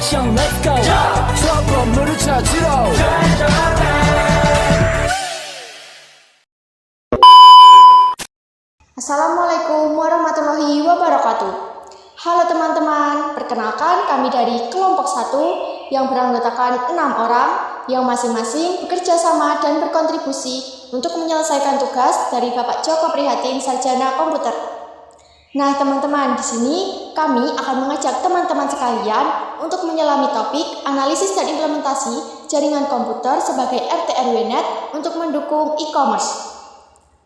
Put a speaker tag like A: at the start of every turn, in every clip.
A: 형 let's go 저 건물을 찾으러
B: Assalamualaikum warahmatullahi wabarakatuh. Halo teman-teman, perkenalkan kami dari kelompok 1 yang beranggotakan 6 orang yang masing-masing bekerja sama dan berkontribusi untuk menyelesaikan tugas dari Bapak Joko Prihatin Sarjana Komputer. Nah teman-teman, di sini kami akan mengajak teman-teman sekalian untuk menyelami topik analisis dan implementasi jaringan komputer sebagai RT/RW-Net untuk mendukung e-commerce.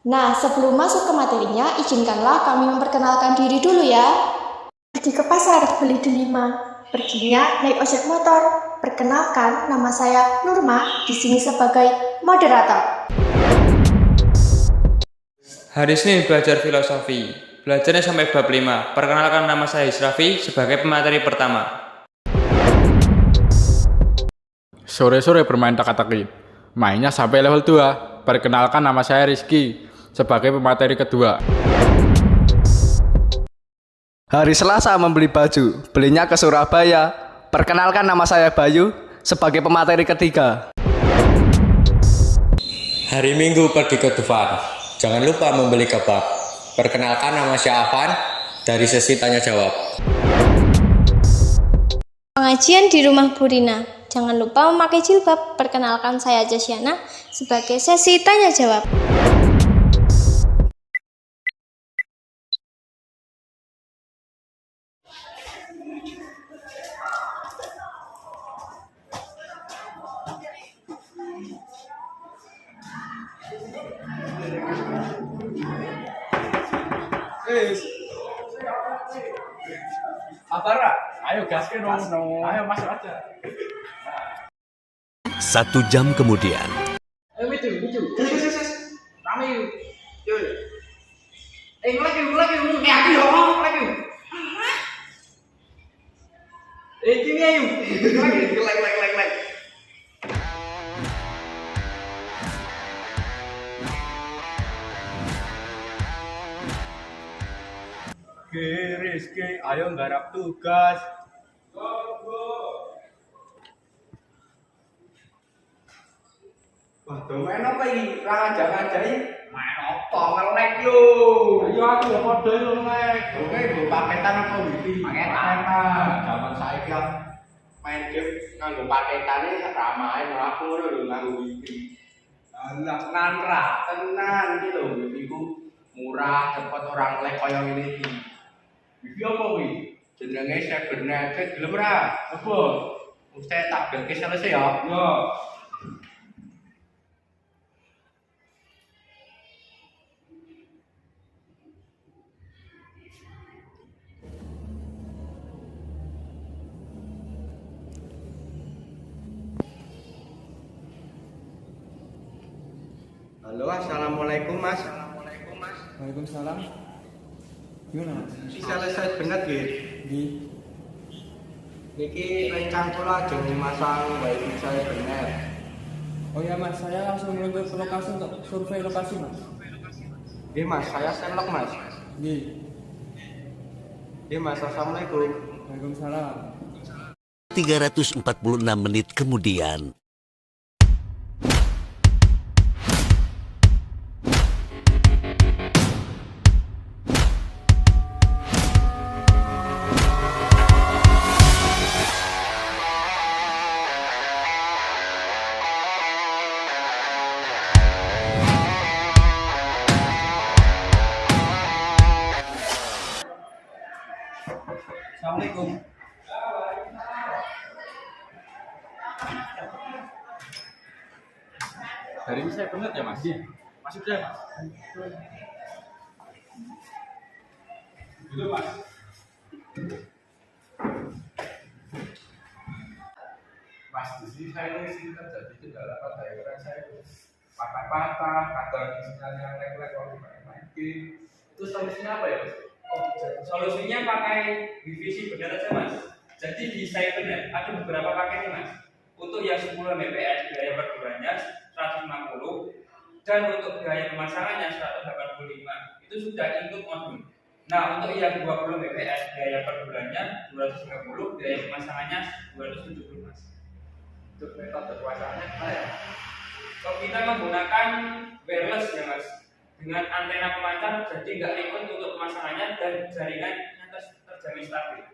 B: Nah, sebelum masuk ke materinya, izinkanlah kami memperkenalkan diri dulu ya. Pergi ke pasar, beli delima. Perginya naik ojek motor. Perkenalkan, nama saya Nurma, di sini sebagai moderator.
C: Hari Senin belajar filosofi. Belajarnya sampai bab 5. Perkenalkan, nama saya Israfi sebagai pemateri pertama.
D: Sore-sore bermain teka-teki. Mainnya sampai level 2. Perkenalkan, nama saya Rizky sebagai pemateri kedua.
E: Hari Selasa membeli baju, belinya ke Surabaya. Perkenalkan, nama saya Bayu sebagai pemateri ketiga.
F: Hari Minggu pergi ke Dufan. Jangan lupa membeli kebab. Perkenalkan, nama saya Afan dari sesi tanya jawab.
G: Pengajian di rumah Bu Rina. Jangan lupa memakai jilbab. Perkenalkan, saya Jasyana sebagai sesi tanya jawab.
D: Abara, ayo gaskan dong. Ayo masuk aja.
H: 1 jam kemudian.
D: Micu. Rame yuk. Yuk. Mulai. Aku dong, lagi. Gini ayo. Like. Rizky, ayo garap tugas. Wah, domain apa ini? Raja-rajain. Main apa? Nge-lag yo. Ayo aku ya padha yo nge-lag. Oke, nggo paketan apa wifi? Paketan. Zaman saiki kan main game nganggo paketane ramae ora aku ngono lho nganggo wifi. Alah, tenan iki lho wifi ku murah, cepet orang lag kaya ngene iki. Wifi apa kuwi? Jenenge Cybernet. Gelem ora? Apa? Mesti tak belke selesai ya. Yo.
E: Halo, assalamualaikum mas.
I: Waalaikumsalam. Gimana mas?
E: Bisa selesai bener gitu. Niki rencang kula jeng masang wifi saya bener.
I: Oh ya mas, saya langsung menuju ke lokasi untuk survei lokasi mas.
E: Nggih mas, saya senlok mas. Nggih mas, assalamualaikum.
I: Waalaikumsalam.
H: 346 menit kemudian.
I: Assalamualaikum.
D: Hari ini saya bener ya mas? Masuk ya mas? Dulu mas. Mas, di sini saya ini terjadi kendala pada ekran saya patah-patah, kadang sinyalnya lag-lag kalau main game. Itu solusinya apa ya mas?
C: Solusinya pakai wifi sih benar aja mas. Jadi di Cybernet ada beberapa paket nih mas. Untuk yang 10 Mbps biaya per bulannya 150 dan untuk biaya pemasangannya 185 itu sudah include modul. Nah, untuk yang 20 Mbps biaya per bulannya 230, biaya pemasangannya 270 Mas. Untuk metode pemasangannya gimana ya? Kalau kita menggunakan wireless ya Mas, dengan antena pemancar, jadi nggak ribet untuk pemasangannya dan jaringannya terjamin stabil.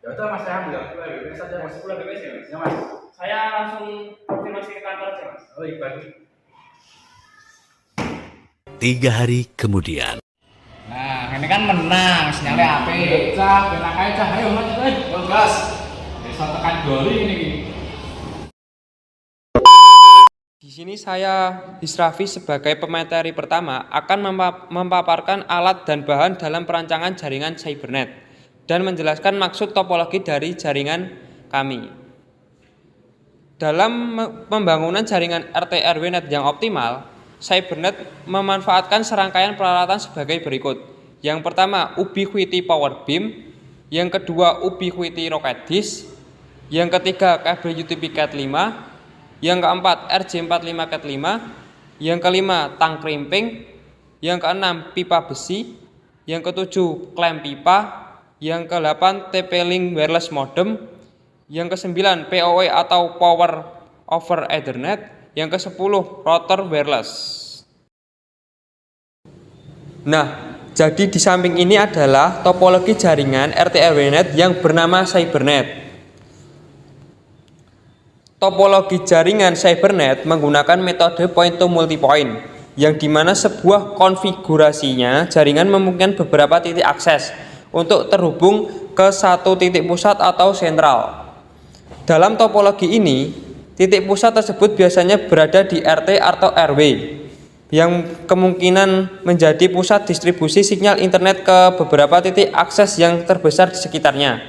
D: Ya udah Mas, saya ambil 10 Mbps saja Mas.
C: 10 Mbps ya Mas?
D: Ya Mas.
C: Saya langsung konfirmasi ke kantor aja Mas.
D: Oh iya bagus.
H: 3 hari kemudian.
D: Nah, ini kan menang, sinyalnya apik. Cah, benak ae cah, ayo Mas. Yo gas. Bisa tekan goli ini.
I: Di sini saya Hisrafi sebagai pemateri pertama akan memaparkan alat dan bahan dalam perancangan jaringan Cybernet dan menjelaskan maksud topologi dari jaringan kami. Dalam pembangunan jaringan RT/RW-net yang optimal, Cybernet memanfaatkan serangkaian peralatan sebagai berikut. Yang pertama, Ubiquiti Power Beam, yang kedua Ubiquiti Rocket Disk, yang ketiga kabel UTP Cat 5, yang keempat RJ45 Cat 5, yang kelima tang krimping, yang keenam pipa besi, yang ketujuh klem pipa, yang ke-8 TP-Link wireless modem, yang ke-9 PoE atau Power over Ethernet, yang ke-10 router wireless. Nah, jadi di samping ini adalah topologi jaringan RT/RW-net yang bernama Cybernet. Topologi jaringan Cybernet menggunakan metode point to multipoint, yang dimana sebuah konfigurasinya jaringan memungkinkan beberapa titik akses untuk terhubung ke satu titik pusat atau sentral. Dalam topologi ini, titik pusat tersebut biasanya berada di RT atau RW, yang kemungkinan menjadi pusat distribusi sinyal internet ke beberapa titik akses yang terbesar di sekitarnya.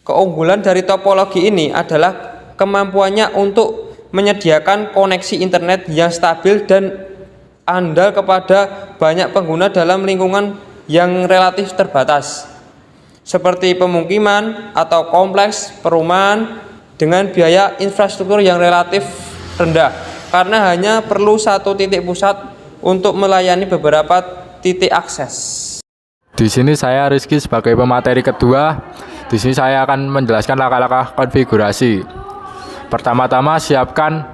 I: Keunggulan dari topologi ini adalah kemampuannya untuk menyediakan koneksi internet yang stabil dan andal kepada banyak pengguna dalam lingkungan yang relatif terbatas, seperti pemukiman atau kompleks perumahan dengan biaya infrastruktur yang relatif rendah, karena hanya perlu satu titik pusat untuk melayani beberapa titik akses.
J: Di sini saya Rizky sebagai pemateri kedua. Di sini saya akan menjelaskan langkah-langkah konfigurasi. Pertama-tama siapkan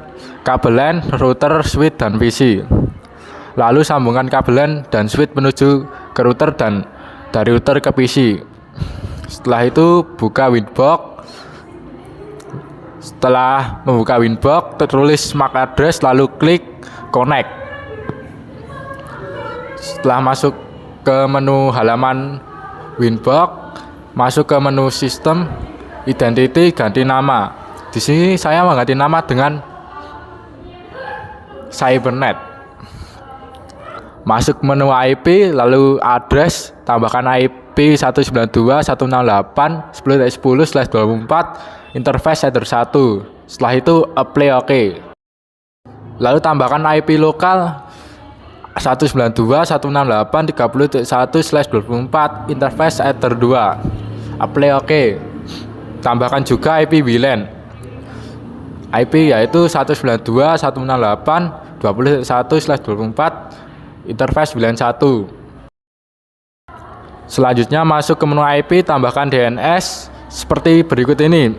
J: kabel LAN, router, switch, dan PC. Lalu sambungkan kabel LAN dan switch menuju ke router dan dari router ke PC. Setelah itu buka Winbox. Setelah membuka Winbox, tertulis MAC address lalu klik connect. Setelah masuk ke menu halaman Winbox, masuk ke menu sistem, identity, ganti nama. Di sini saya mengganti nama dengan Cybernet. Masuk menu IP, lalu address, tambahkan IP 192.168.10.10/24, interface header 1. Setelah itu apply OK. Lalu tambahkan IP lokal 192.168.30.1/24, interface header 2. Apply OK. Tambahkan juga IP WLAN. IP yaitu 192.168.20.1/24, interface WLAN 1. Selanjutnya masuk ke menu IP, tambahkan DNS seperti berikut ini.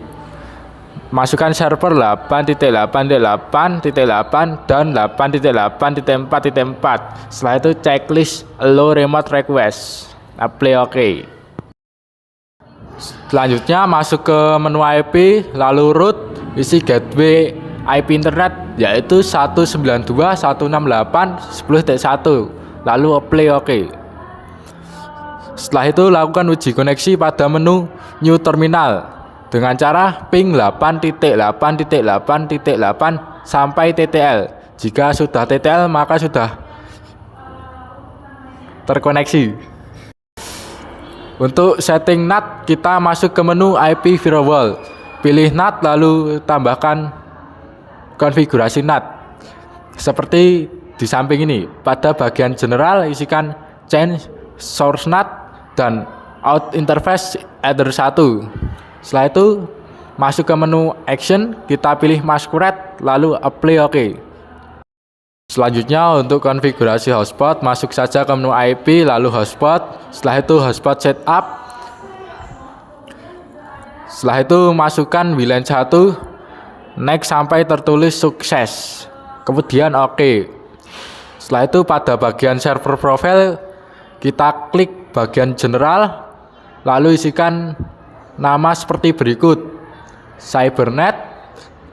J: Masukkan server 8.8.8.8 dan 8.8.4.4. Setelah itu checklist allow remote request. Apply OK. Selanjutnya masuk ke menu IP, lalu root, isi gateway IP internet yaitu 192.168.10.1, lalu apply OK. Setelah itu lakukan uji koneksi pada menu new terminal dengan cara ping 8.8.8.8 sampai TTL. Jika sudah TTL maka sudah terkoneksi. Untuk setting NAT, kita masuk ke menu IP firewall. Pilih NAT lalu tambahkan konfigurasi NAT. Seperti di samping ini. Pada bagian general isikan change source NAT dan out interface header 1. Setelah itu masuk ke menu action, kita pilih masquerade lalu apply OK. Selanjutnya untuk konfigurasi hotspot, masuk saja ke menu IP lalu hotspot. Setelah itu hotspot setup. Setelah itu masukkan WLAN 1, next sampai tertulis sukses. Kemudian OK. Setelah itu pada bagian server profile kita klik bagian general, lalu isikan nama seperti berikut: Cybernet,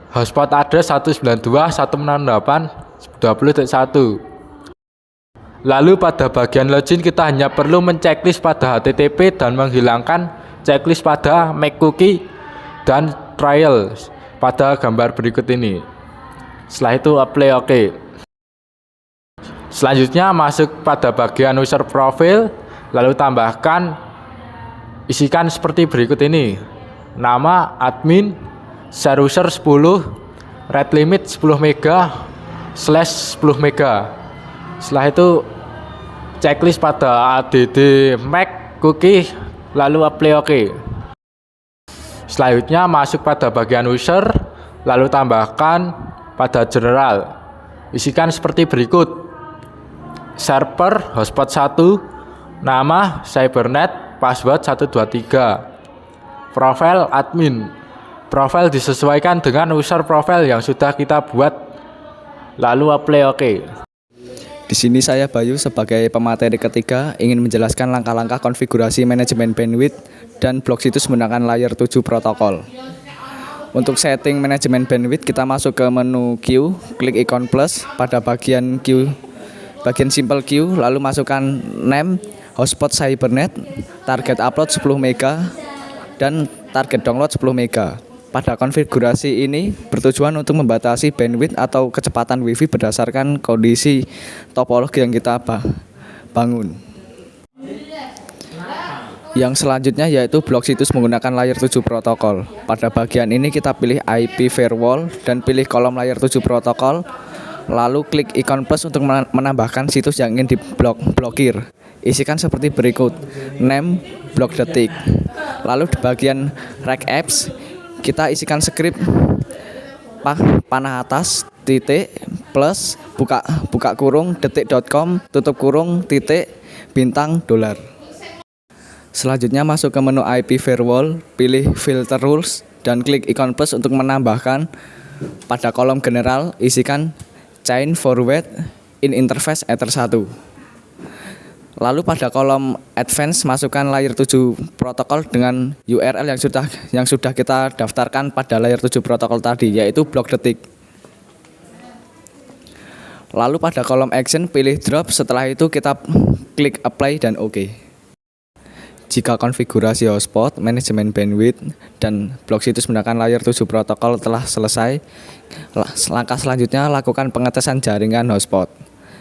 J: hotspot address 192.168.20.1. Lalu pada bagian login kita hanya perlu menceklis pada HTTP dan menghilangkan checklist pada make cookie dan trial pada gambar berikut ini. Setelah itu apply OK. Selanjutnya masuk pada bagian user profile, lalu tambahkan, isikan seperti berikut ini: nama admin, share user 10, rate limit 10 mega, /10 mega. Setelah itu checklist pada add make cookie, lalu apply OK. Selanjutnya masuk pada bagian user, lalu tambahkan pada general, isikan seperti berikut: server hotspot 1, nama Cybernet, password 123, profile admin. Profile disesuaikan dengan user profile yang sudah kita buat, lalu apply OK.
E: Di sini saya Bayu sebagai pemateri ketiga ingin menjelaskan langkah-langkah konfigurasi manajemen bandwidth dan blok situs menggunakan layer 7 protokol. Untuk setting manajemen bandwidth kita masuk ke menu queue, klik ikon plus pada bagian queue, bagian simple queue, lalu masukkan name, hotspot Cybernet, target upload 10 mega dan target download 10 mega. Pada konfigurasi ini bertujuan untuk membatasi bandwidth atau kecepatan WiFi berdasarkan kondisi topologi yang kita bangun. Yang selanjutnya yaitu blok situs menggunakan layer 7 protokol. Pada bagian ini kita pilih IP firewall dan pilih kolom layer 7 protokol, lalu klik ikon plus untuk menambahkan situs yang ingin diblokir. Isikan seperti berikut: name, blok detik. Lalu di bagian reg apps kita isikan skrip panah atas titik plus buka kurung detik.com tutup kurung titik bintang $. Selanjutnya masuk ke menu IP firewall, pilih filter rules dan klik ikon plus untuk menambahkan. Pada kolom general isikan chain forward in interface ether 1. Lalu pada kolom advance masukkan layer 7 protokol dengan URL yang sudah kita daftarkan pada layer 7 protokol tadi, yaitu blok detik. Lalu pada kolom action pilih drop, setelah itu kita klik apply dan OK. Jika konfigurasi hotspot, manajemen bandwidth, dan blok situs menggunakan layer 7 protokol telah selesai, langkah selanjutnya lakukan pengetesan jaringan hotspot.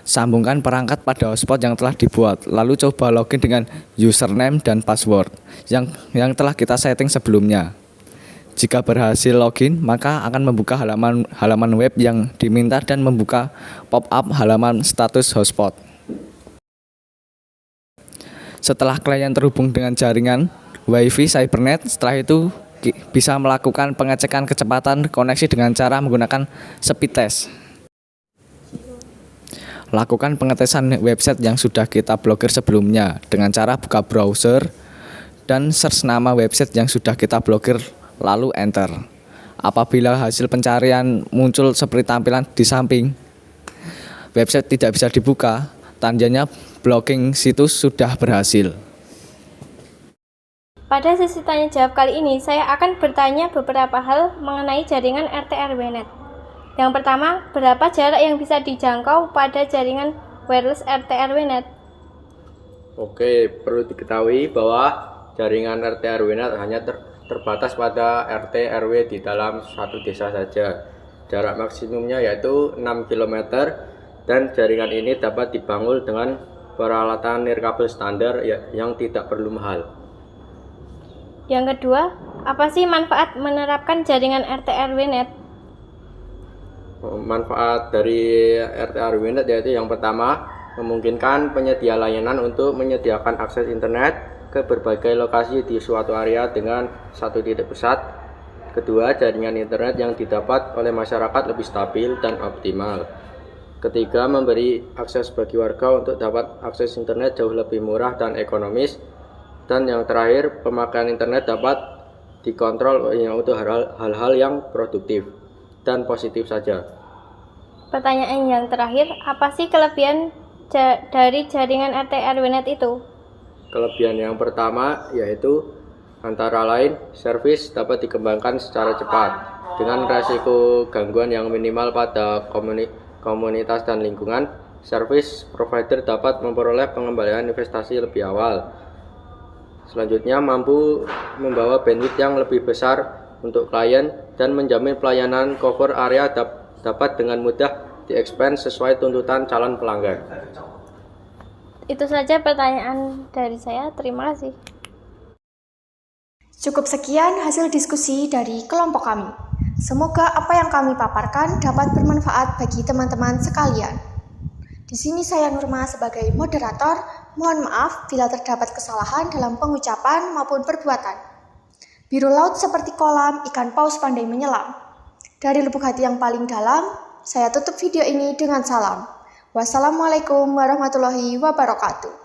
E: Sambungkan perangkat pada hotspot yang telah dibuat, lalu coba login dengan username dan password yang telah kita setting sebelumnya. Jika berhasil login, maka akan membuka halaman web yang diminta dan membuka pop-up halaman status hotspot. Setelah klien terhubung dengan jaringan WiFi Cybernet, setelah itu bisa melakukan pengecekan kecepatan koneksi dengan cara menggunakan speed test. Lakukan pengetesan website yang sudah kita blokir sebelumnya dengan cara buka browser dan search nama website yang sudah kita blokir, lalu enter. Apabila hasil pencarian muncul seperti tampilan di samping, website tidak bisa dibuka, tandanya blocking situs sudah berhasil.
G: Pada sesi tanya jawab kali ini, saya akan bertanya beberapa hal mengenai jaringan RT/RW-NET. Yang pertama, berapa jarak yang bisa dijangkau pada jaringan wireless RT/RW-NET?
F: Oke, perlu diketahui bahwa jaringan RT/RW-NET hanya terbatas pada RT/RW di dalam satu desa saja. Jarak maksimumnya yaitu 6 km dan jaringan ini dapat dibangun dengan peralatan nirkabel standar yang tidak perlu mahal.
G: Yang kedua, apa sih manfaat menerapkan jaringan RT/RW-NET?
F: Manfaat dari RT/RW-NET yaitu yang pertama, memungkinkan penyedia layanan untuk menyediakan akses internet ke berbagai lokasi di suatu area dengan satu titik pusat. Kedua, jaringan internet yang didapat oleh masyarakat lebih stabil dan optimal. Ketiga, memberi akses bagi warga untuk dapat akses internet jauh lebih murah dan ekonomis. Dan yang terakhir, pemakaian internet dapat dikontrol untuk hal-hal yang produktif dan positif saja.
G: Pertanyaan yang terakhir, apa sih kelebihan dari jaringan RT RW-Net itu?
F: Kelebihan yang pertama yaitu antara lain servis dapat dikembangkan secara cepat dengan resiko gangguan yang minimal pada komunitas dan lingkungan. Service provider dapat memperoleh pengembalian investasi lebih awal. Selanjutnya, mampu membawa bandwidth yang lebih besar untuk klien dan menjamin pelayanan cover area dapat dengan mudah di-expand sesuai tuntutan calon pelanggan.
G: Itu saja pertanyaan dari saya. Terima kasih.
B: Cukup sekian hasil diskusi dari kelompok kami. Semoga apa yang kami paparkan dapat bermanfaat bagi teman-teman sekalian. Di sini saya Nurma sebagai moderator. Mohon maaf bila terdapat kesalahan dalam pengucapan maupun perbuatan. Biru laut seperti kolam, ikan paus pandai menyelam. Dari lubuk hati yang paling dalam, saya tutup video ini dengan salam. Wassalamualaikum warahmatullahi wabarakatuh.